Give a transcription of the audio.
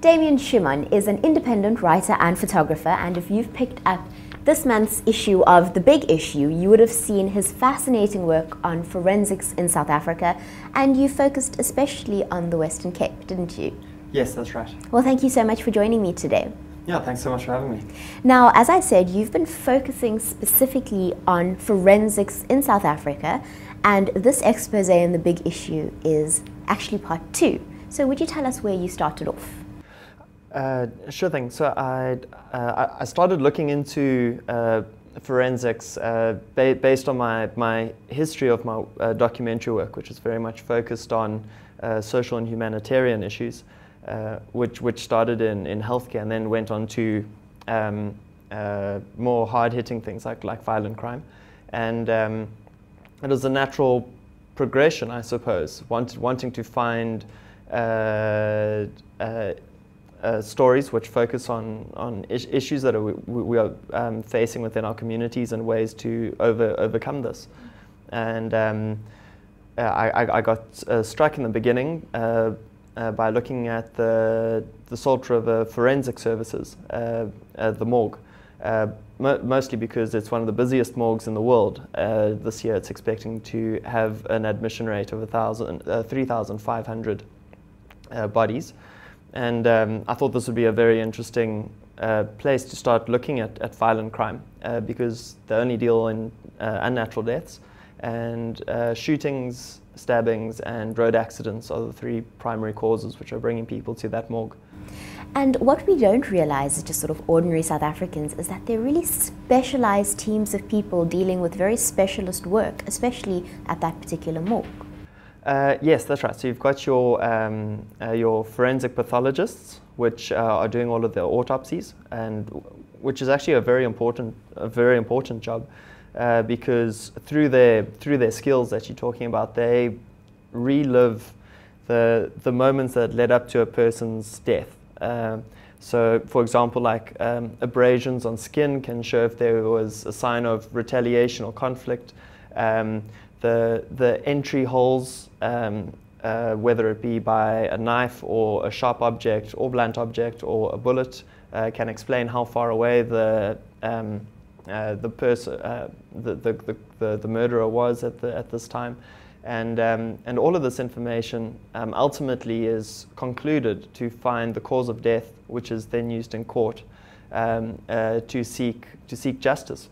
Damien Schumann is an independent writer and photographer, and if you've picked up this month's issue of The Big Issue, you would have seen his fascinating work on forensics in South Africa, and you focused especially on the Western Cape, didn't you? Yes, that's right. Well, thank you so much for joining me today. Yeah, thanks so much for having me. Now, as I said, you've been focusing specifically on forensics in South Africa, and this expose in The Big Issue is actually part 2. So would you tell us where you started off? Sure thing. So I started looking into forensics based on my history of my documentary work, which is very much focused on social and humanitarian issues, which started in healthcare and then went on to more hard-hitting things like violent crime. And it was a natural progression, I suppose, wanting to find stories which focus on issues that we are facing within our communities and ways to overcome this. And I got struck in the beginning by looking at the Salt River Forensic Services, the morgue, mostly because it's one of the busiest morgues in the world. This year it's expecting to have an admission rate of 3,500 bodies. And I thought this would be a very interesting place to start looking at violent crime because they only deal in unnatural deaths, and shootings, stabbings and road accidents are the 3 primary causes which are bringing people to that morgue. And what we don't realize as just sort of ordinary South Africans is that they're really specialized teams of people dealing with very specialist work, especially at that particular morgue. Yes, that's right. So you've got your forensic pathologists, which are doing all of the autopsies, and which is actually a very important job, because through their skills that you're talking about, they relive the moments that led up to a person's death. So, for example, like abrasions on skin can show if there was a sign of retaliation or conflict. The entry holes, whether it be by a knife or a sharp object or blunt object or a bullet, can explain how far away the murderer was at this time, and all of this information ultimately is concluded to find the cause of death, which is then used in court to seek justice.